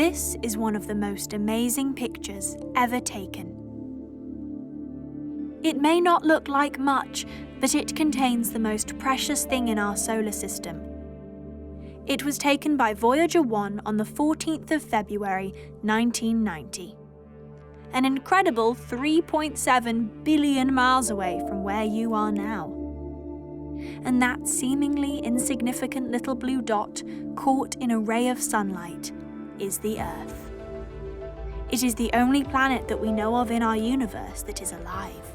This is one of the most amazing pictures ever taken. It may not look like much, but it contains the most precious thing in our solar system. It was taken by Voyager 1 on the 14th of February, 1990. An incredible 3.7 billion miles away from where you are now. And that seemingly insignificant little blue dot caught in a ray of sunlight is the Earth. It is the only planet that we know of in our universe that is alive.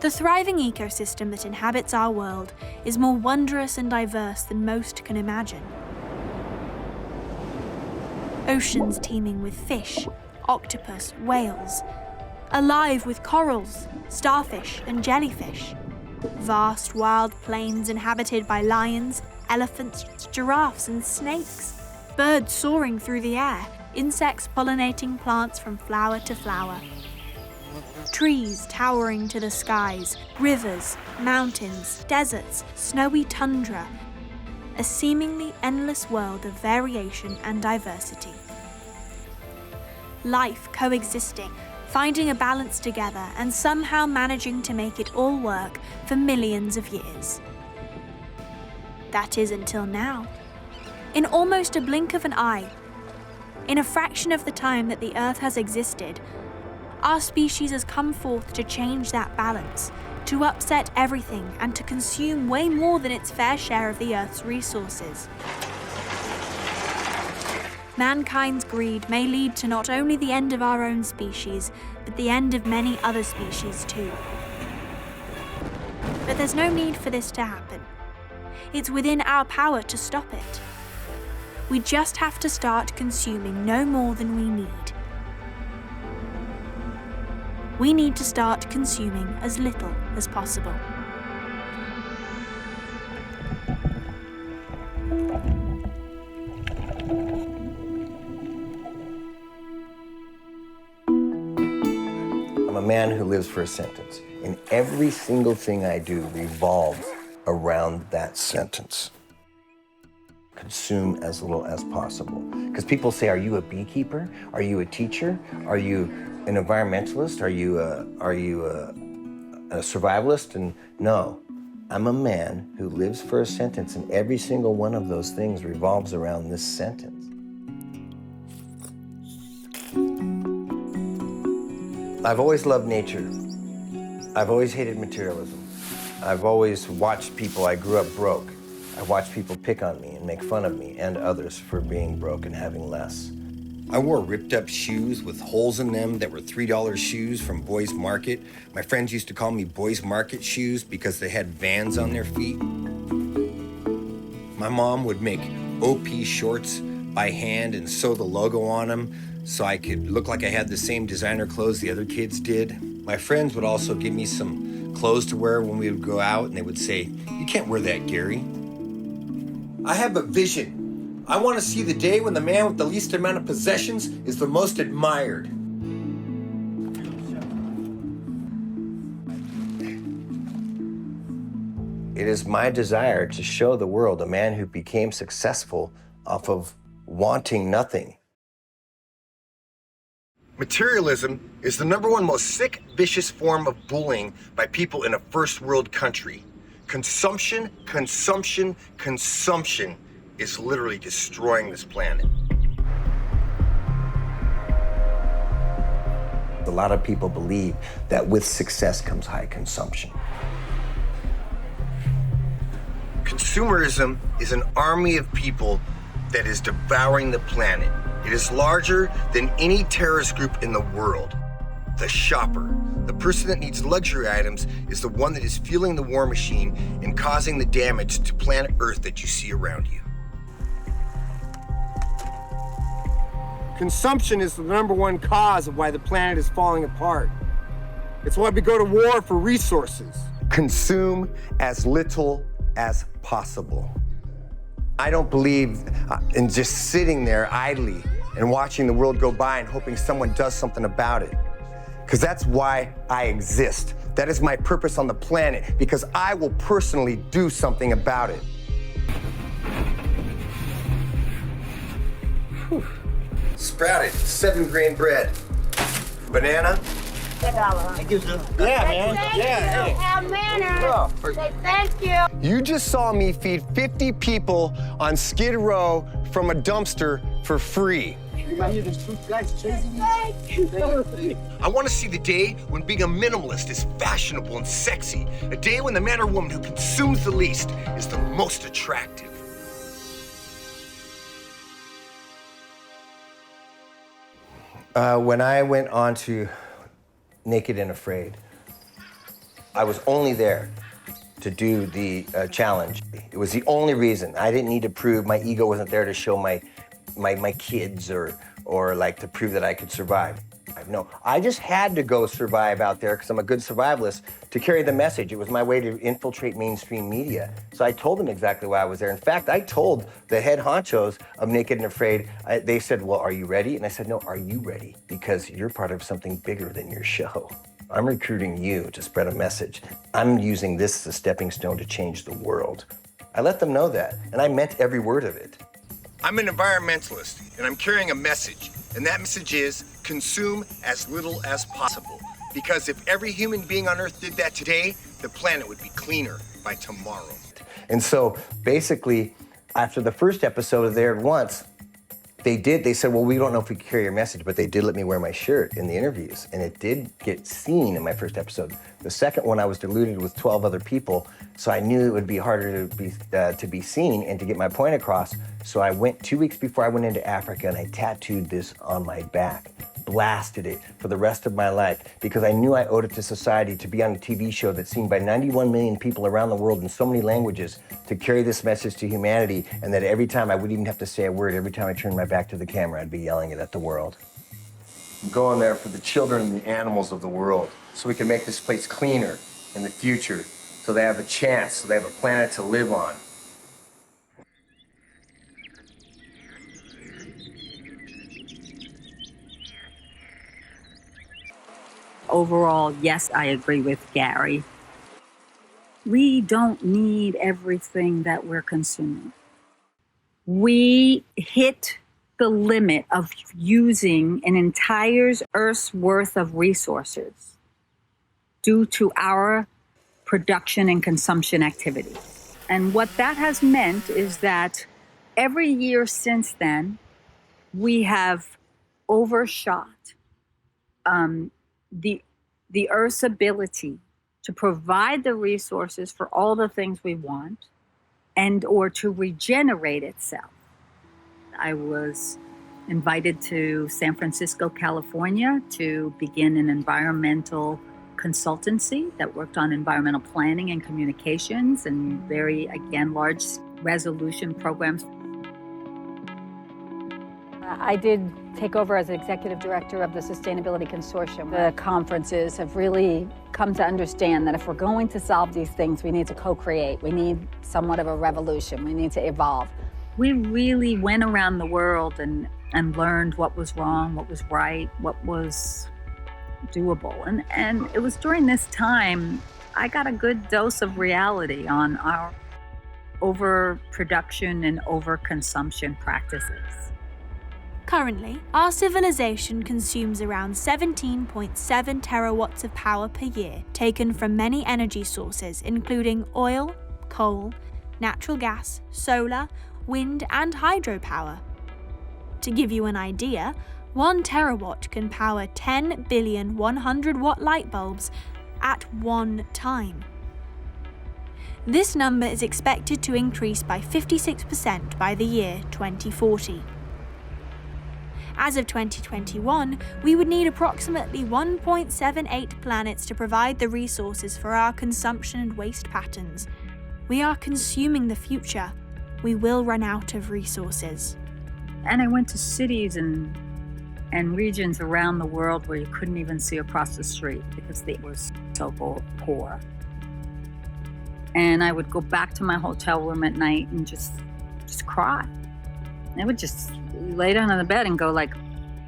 The thriving ecosystem that inhabits our world is more wondrous and diverse than most can imagine. Oceans teeming with fish, octopus, whales, alive with corals, starfish, and jellyfish. Vast wild plains inhabited by lions, elephants, giraffes, and snakes. Birds soaring through the air, insects pollinating plants from flower to flower. Trees towering to the skies, rivers, mountains, deserts, snowy tundra. A seemingly endless world of variation and diversity. Life coexisting, finding a balance together and somehow managing to make it all work for millions of years. That is until now. In almost a blink of an eye, in a fraction of the time that the Earth has existed, our species has come forth to change that balance, to upset everything and to consume way more than its fair share of the Earth's resources. Mankind's greed may lead to not only the end of our own species, but the end of many other species too. But there's no need for this to happen. It's within our power to stop it. We just have to start consuming no more than we need. We need to start consuming as little as possible. I'm a man who lives for a sentence, and every single thing I do revolves around that sentence. Consume as little as possible. Because people say, are you a beekeeper? Are you a teacher? Are you an environmentalist? Are you a survivalist? And no, I'm a man who lives for a sentence, and every single one of those things revolves around this sentence. I've always loved nature. I've always hated materialism. I've always watched people, I grew up broke. I watched people pick on me and make fun of me and others for being broke and having less. I wore ripped up shoes with holes in them that were $3 shoes from Boys Market. My friends used to call me Boys Market shoes because they had Vans on their feet. My mom would make OP shorts by hand and sew the logo on them so I could look like I had the same designer clothes the other kids did. My friends would also give me some clothes to wear when we would go out, and they would say, "You can't wear that, Gary." I have a vision. I want to see the day when the man with the least amount of possessions is the most admired. It is my desire to show the world a man who became successful off of wanting nothing. Materialism is the #1 most sick, vicious form of bullying by people in a first world country. Consumption, consumption, consumption is literally destroying this planet. A lot of people believe that with success comes high consumption. Consumerism is an army of people that is devouring the planet. It is larger than any terrorist group in the world. The shopper, the person that needs luxury items, is the one that is fueling the war machine and causing the damage to planet Earth that you see around you. Consumption is the #1 cause of why the planet is falling apart. It's why we go to war for resources. Consume as little as possible. I don't believe in just sitting there idly and watching the world go by and hoping someone does something about it. Because that's why I exist. That is my purpose on the planet, because I will personally do something about it. Sprouted, 7-grain bread. Banana? Thank you, sir. Yeah, man. Yeah, hey. Have manners. Say thank you. You just saw me feed 50 people on Skid Row from a dumpster for free. I want to see the day when being a minimalist is fashionable and sexy. A day when the man or woman who consumes the least is the most attractive. When I went on to Naked and Afraid, I was only there to do the challenge. It was the only reason. I didn't need to prove, my ego wasn't there to show my kids or like to prove that I could survive. No, I just had to go survive out there because I'm a good survivalist to carry the message. It was my way to infiltrate mainstream media. So I told them exactly why I was there. In fact, I told the head honchos of Naked and Afraid, they said, well, are you ready? And I said, no, are you ready? Because you're part of something bigger than your show. I'm recruiting you to spread a message. I'm using this as a stepping stone to change the world. I let them know that, and I meant every word of it. I'm an environmentalist, and I'm carrying a message. And that message is consume as little as possible. Because if every human being on Earth did that today, the planet would be cleaner by tomorrow. And so basically, after the first episode aired once, they said, well, we don't know if we can carry your message, but they did let me wear my shirt in the interviews. And it did get seen in my first episode. The second one, I was diluted with 12 other people, so I knew it would be harder to be seen and to get my point across. So I went 2 weeks before I went into Africa and I tattooed this on my back, blasted it for the rest of my life because I knew I owed it to society to be on a TV show that's seen by 91 million people around the world in so many languages to carry this message to humanity, and that every time I wouldn't even have to say a word, every time I turned my back to the camera, I'd be yelling it at the world. I'm going there for the children and the animals of the world so we can make this place cleaner in the future so they have a chance, so they have a planet to live on. Overall, yes, I agree with Gary. We don't need everything that we're consuming. We hit the limit of using an entire Earth's worth of resources due to our production and consumption activity. And what that has meant is that every year since then, we have overshot the Earth's ability to provide the resources for all the things we want and or to regenerate itself. I was invited to San Francisco, California to begin an environmental consultancy that worked on environmental planning and communications and very, again, large resolution programs. I did take over as executive director of the Sustainability Consortium. The conferences have really come to understand that if we're going to solve these things, we need to co-create. We need somewhat of a revolution. We need to evolve. We really went around the world and learned what was wrong, what was right, what was doable. And it was during this time I got a good dose of reality on our overproduction and overconsumption practices. Currently, our civilization consumes around 17.7 terawatts of power per year, taken from many energy sources, including oil, coal, natural gas, solar, wind, and hydropower. To give you an idea, 1 terawatt can power 10 billion 100-watt light bulbs at one time. This number is expected to increase by 56% by the year 2040. As of 2021, we would need approximately 1.78 planets to provide the resources for our consumption and waste patterns. We are consuming the future. We will run out of resources. And I went to cities and regions around the world where you couldn't even see across the street because they were so poor. And I would go back to my hotel room at night and just cry. I would just lay down on the bed and go like,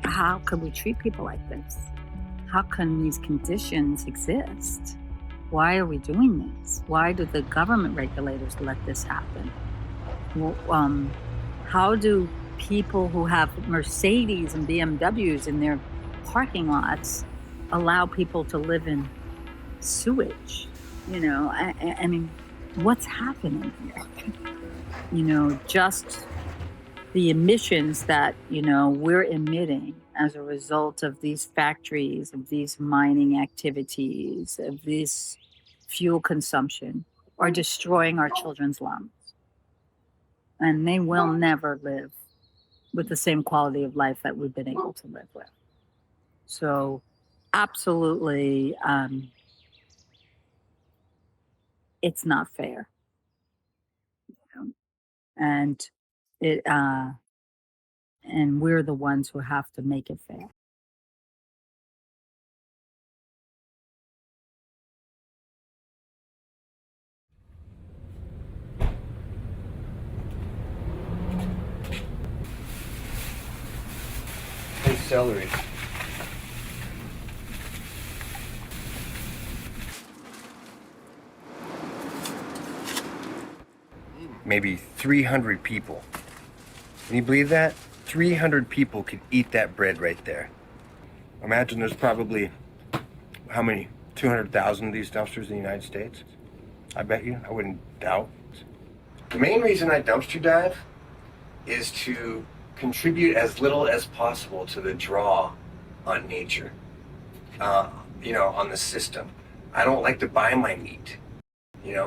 how could we treat people like this? How can these conditions exist? Why are we doing this? Why do the government regulators let this happen? How do people who have Mercedes and BMWs in their parking lots allow people to live in sewage. I mean, what's happening here? Just the emissions that, we're emitting as a result of these factories, of these mining activities, of this fuel consumption are destroying our children's lungs. And they will never live with the same quality of life that we've been able to live with. So absolutely, it's not fair. And and we're the ones who have to make it fair. Hey, celery. Maybe 300 people. Can you believe that? 300 people could eat that bread right there. Imagine there's probably, how many? 200,000 of these dumpsters in the United States? I bet you, I wouldn't doubt. The main reason I dumpster dive is to contribute as little as possible to the draw on nature, on the system. I don't like to buy my meat.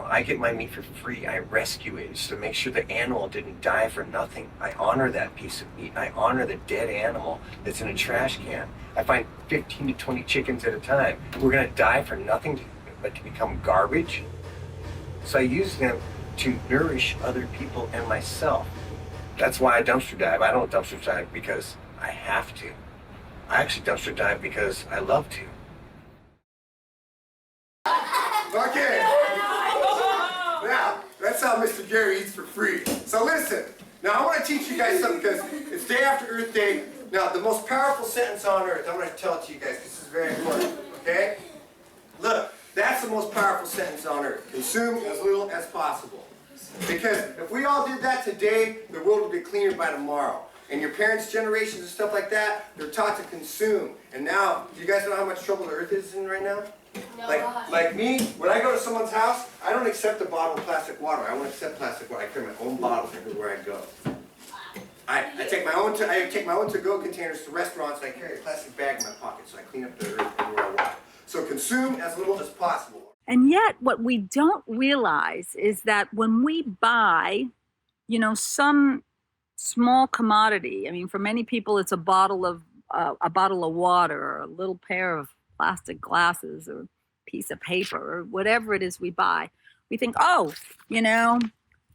I get my meat for free. I rescue it just to make sure the animal didn't die for nothing. I honor that piece of meat. I honor the dead animal that's in a trash can. I find 15 to 20 chickens at a time. We're gonna die for nothing but to become garbage. So I use them to nourish other people and myself. That's why I dumpster dive. I don't dumpster dive because I have to. I actually dumpster dive because I love to. Okay. Now, that's how Mr. Gary eats for free. So listen, now I want to teach you guys something because it's day after Earth Day. Now, the most powerful sentence on Earth, I'm going to tell it to you guys. This is very important, okay? Look, that's the most powerful sentence on Earth. Consume as little as possible. Because if we all did that today, the world would be cleaner by tomorrow. And your parents' generations and stuff like that, they're taught to consume. And now, do you guys know how much trouble the Earth is in right now? No. Like me, when I go to someone's house, I don't accept a bottle of plastic water. I won't accept plastic water. I carry my own bottles everywhere I go. I take my own to-go containers to restaurants, and I carry a plastic bag in my pocket, so I clean up the earth everywhere I walk. So consume as little as possible. And yet, what we don't realize is that when we buy, some small commodity, I mean, for many people, it's a bottle of water or a little pair of plastic glasses or a piece of paper or whatever it is we buy. We think,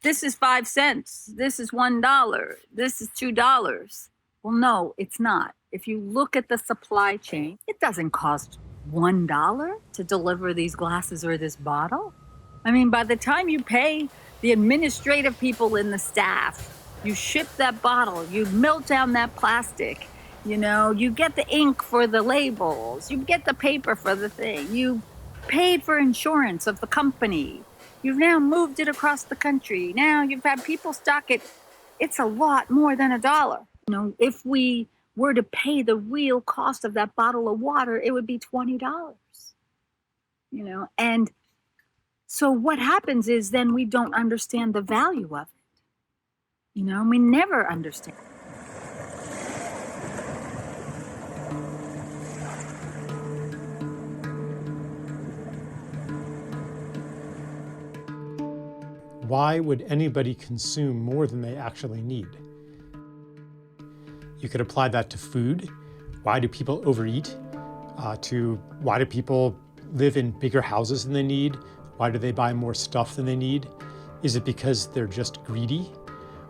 this is 5 cents, this is $1, this is $2. Well, no, it's not. If you look at the supply chain, it doesn't cost $1 to deliver these glasses or this bottle. I mean, by the time you pay the administrative people in the staff, you ship that bottle, you melt down that plastic, you get the ink for the labels, you get the paper for the thing, you paid for insurance of the company, you've now moved it across the country, now you've had people stock it. It's a lot more than $1. If we were to pay the real cost of that bottle of water, it would be $20. And so what happens is then we don't understand the value of it. We never understand. Why would anybody consume more than they actually need? You could apply that to food. Why do people overeat? Why do people live in bigger houses than they need? Why do they buy more stuff than they need? Is it because they're just greedy?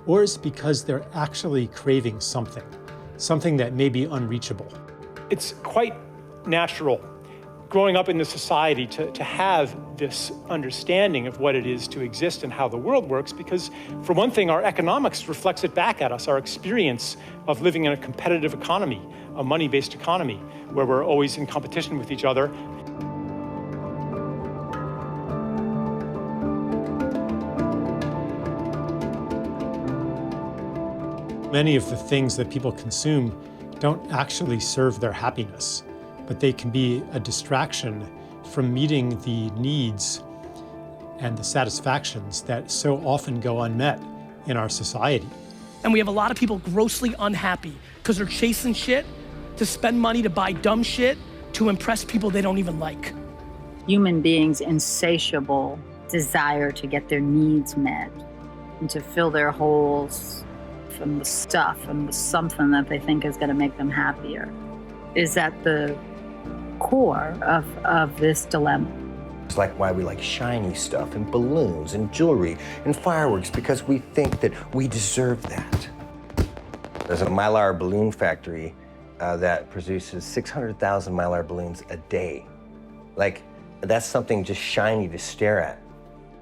Or is it because they're actually craving something that may be unreachable? It's quite natural growing up in this society to have this understanding of what it is to exist and how the world works, because for one thing, our economics reflects it back at us, our experience of living in a competitive economy, a money-based economy, where we're always in competition with each other. Many of the things that people consume don't actually serve their happiness, but they can be a distraction from meeting the needs and the satisfactions that so often go unmet in our society. And we have a lot of people grossly unhappy because they're chasing shit to spend money to buy dumb shit to impress people they don't even like. Human beings' insatiable desire to get their needs met and to fill their holes from the stuff and the something that they think is going to make them happier is at the core of this dilemma. It's like why we like shiny stuff and balloons and jewelry and fireworks, because we think that we deserve that. There's a Mylar balloon factory that produces 600,000 Mylar balloons a day. Like, that's something just shiny to stare at.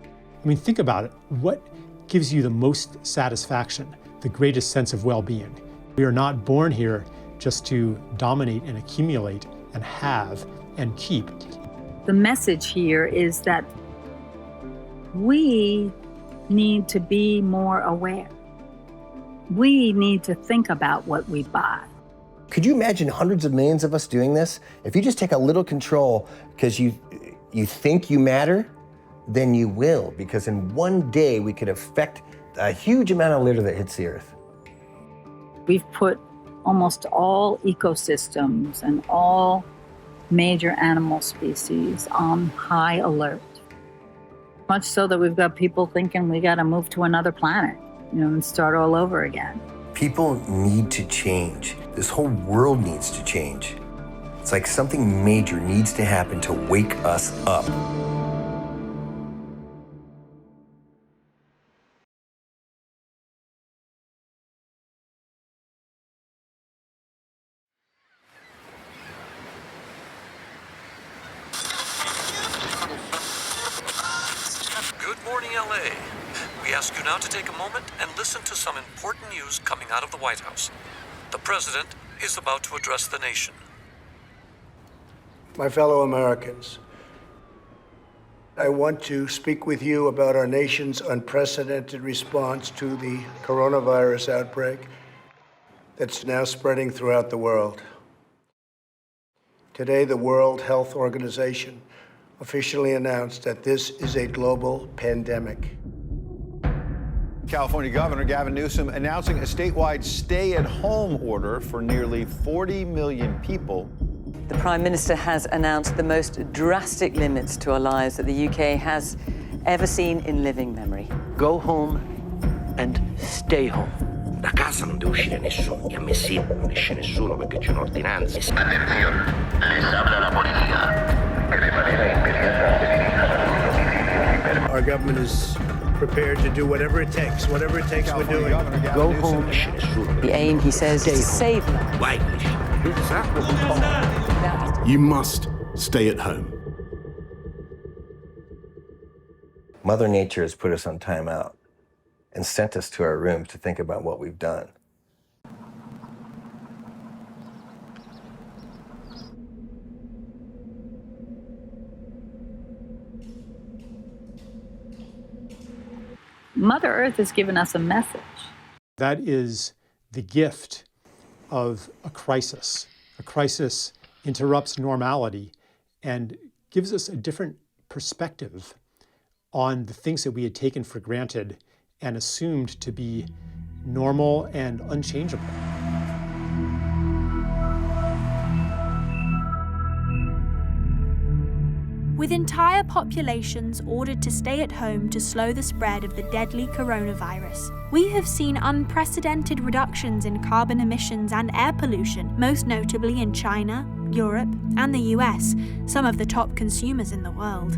I mean, think about it. What gives you the most satisfaction, the greatest sense of well-being? We are not born here just to dominate and accumulate and have and keep. The message here is that we need to be more aware. We need to think about what we buy. Could you imagine hundreds of millions of us doing this? If you just take a little control because you think you matter, then you will, because in one day we could affect a huge amount of litter that hits the earth. We've put almost all ecosystems and all major animal species on high alert. Much so that we've got people thinking we got to move to another planet, and start all over again. People need to change. This whole world needs to change. It's like something major needs to happen to wake us up. Good morning, LA. We ask you now to take a moment and listen to some important news coming out of the White House. The president is about to address the nation. My fellow Americans, I want to speak with you about our nation's unprecedented response to the coronavirus outbreak that's now spreading throughout the world. Today, the World Health Organization officially announced that this is a global pandemic. California Governor Gavin Newsom announcing a statewide stay-at-home order for nearly 40 million people. The Prime Minister has announced the most drastic limits to our lives that the UK has ever seen in living memory. Go home and stay home. Da casa non deve uscire nessuno, e a me sì, non deve uscire nessuno perché c'è un'ordinanza. Attenzione, les habla la policía. Our government is prepared to do whatever it takes we're doing. Go home. The aim, he says, is to save lives. You must stay at home. Mother Nature has put us on timeout and sent us to our rooms to think about what we've done. Mother Earth has given us a message. That is the gift of a crisis. A crisis interrupts normality and gives us a different perspective on the things that we had taken for granted and assumed to be normal and unchangeable. With entire populations ordered to stay at home to slow the spread of the deadly coronavirus, we have seen unprecedented reductions in carbon emissions and air pollution, most notably in China, Europe, and the US, some of the top consumers in the world.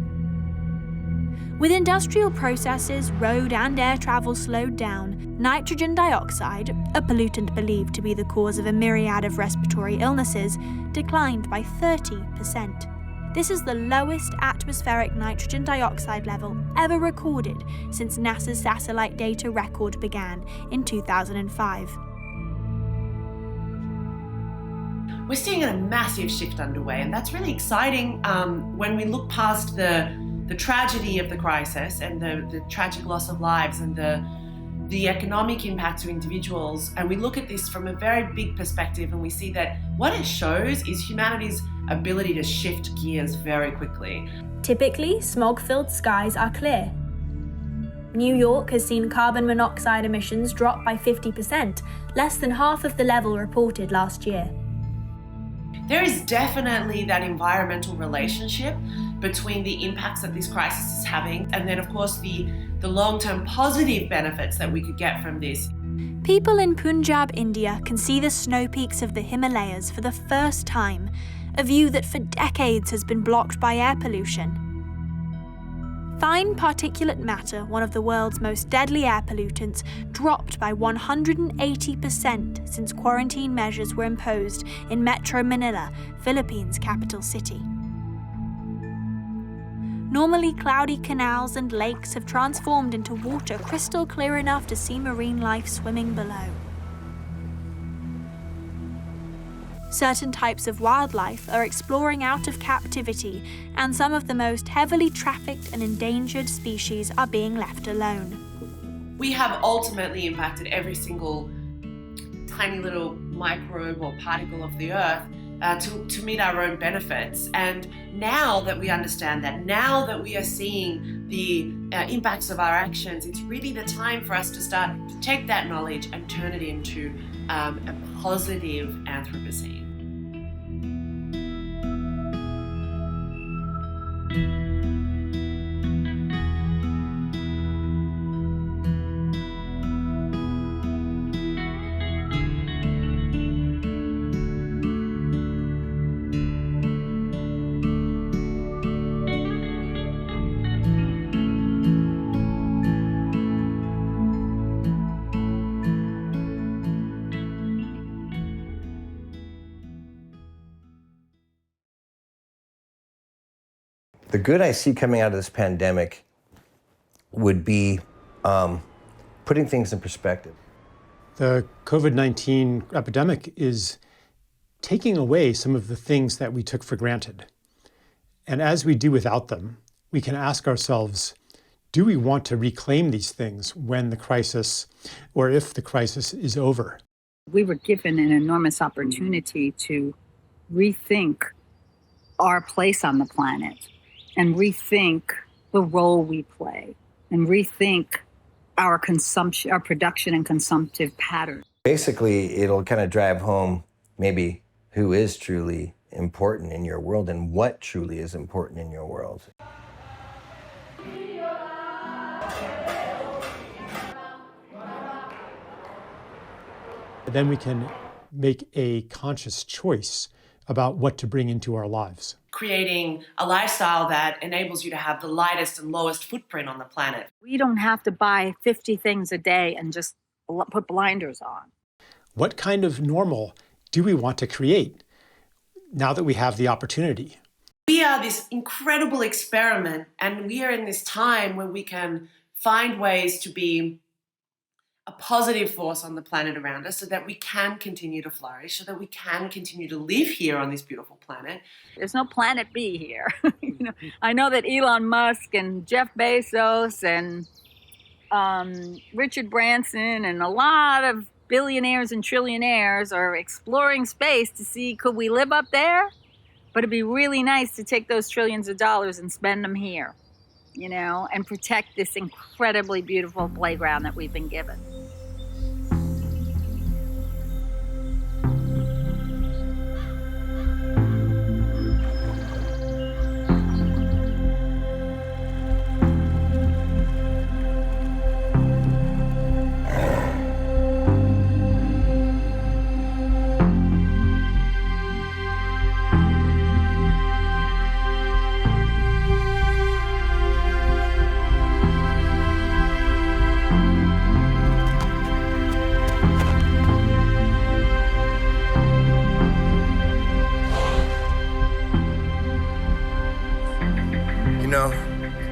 With industrial processes, road and air travel slowed down, nitrogen dioxide, a pollutant believed to be the cause of a myriad of respiratory illnesses, declined by 30%. This is the lowest atmospheric nitrogen dioxide level ever recorded since NASA's satellite data record began in 2005. We're seeing a massive shift underway, and that's really exciting when we look past the tragedy of the crisis and the tragic loss of lives and the the economic impact to individuals, and we look at this from a very big perspective, and we see that what it shows is humanity's ability to shift gears very quickly. Typically, smog-filled skies are clear. New York has seen carbon monoxide emissions drop by 50%, less than half of the level reported last year. There is definitely that environmental relationship between the impacts that this crisis is having and then, of course, the long-term positive benefits that we could get from this. People in Punjab, India can see the snow peaks of the Himalayas for the first time, a view that for decades has been blocked by air pollution. Fine particulate matter, one of the world's most deadly air pollutants, dropped by 180% since quarantine measures were imposed in Metro Manila, Philippines' capital city. Normally cloudy canals and lakes have transformed into water crystal clear enough to see marine life swimming below. Certain types of wildlife are exploring out of captivity, and some of the most heavily trafficked and endangered species are being left alone. We have ultimately impacted every single tiny little microbe or particle of the earth to meet our own benefits. And now that we understand that, now that we are seeing the impacts of our actions, it's really the time for us to start to take that knowledge and turn it into a positive Anthropocene. The good I see coming out of this pandemic would be putting things in perspective. The COVID-19 epidemic is taking away some of the things that we took for granted. And as we do without them, we can ask ourselves, do we want to reclaim these things when the crisis, or if the crisis is over? We were given an enormous opportunity to rethink our place on the planet and rethink the role we play and rethink our consumption, our production and consumptive patterns. Basically, it'll kind of drive home maybe who is truly important in your world and what truly is important in your world. Then we can make a conscious choice about what to bring into our lives. Creating a lifestyle that enables you to have the lightest and lowest footprint on the planet. We don't have to buy 50 things a day and just put blinders on. What kind of normal do we want to create now that we have the opportunity? We are this incredible experiment, and we are in this time where we can find ways to be a positive force on the planet around us so that we can continue to flourish, so that we can continue to live here on this beautiful planet. There's no planet B here. I know that Elon Musk and Jeff Bezos and Richard Branson and a lot of billionaires and trillionaires are exploring space to see, could we live up there? But it'd be really nice to take those trillions of dollars and spend them here, and protect this incredibly beautiful playground that we've been given.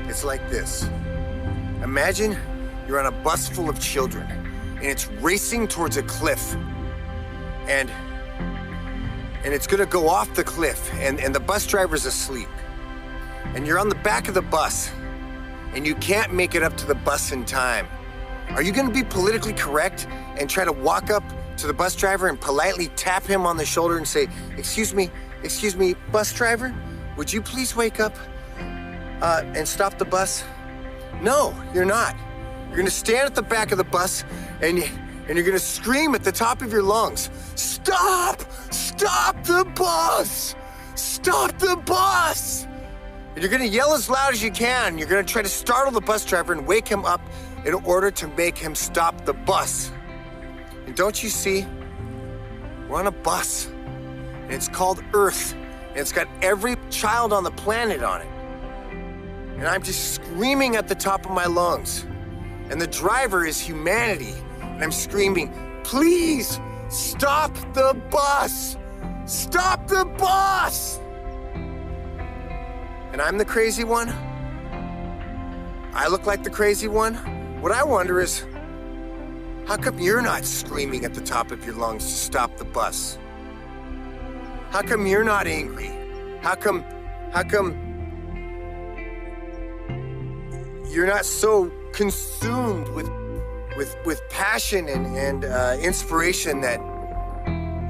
It's like this. Imagine you're on a bus full of children and it's racing towards a cliff. And it's gonna go off the cliff and the bus driver's asleep. And you're on the back of the bus and you can't make it up to the bus in time. Are you gonna be politically correct and try to walk up to the bus driver and politely tap him on the shoulder and say, excuse me, bus driver, would you please wake up and stop the bus? No, you're not. You're gonna stand at the back of the bus and you're gonna scream at the top of your lungs, stop! Stop the bus! Stop the bus! And you're gonna yell as loud as you can. You're gonna try to startle the bus driver and wake him up in order to make him stop the bus. And don't you see? We're on a bus, and it's called Earth, and it's got every child on the planet on it. And I'm just screaming at the top of my lungs. And the driver is humanity, and I'm screaming, please, stop the bus! Stop the bus! And I'm the crazy one? I look like the crazy one? What I wonder is, how come you're not screaming at the top of your lungs to stop the bus? How come you're not angry? How come you're not so consumed with passion and inspiration that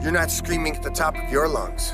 you're not screaming at the top of your lungs?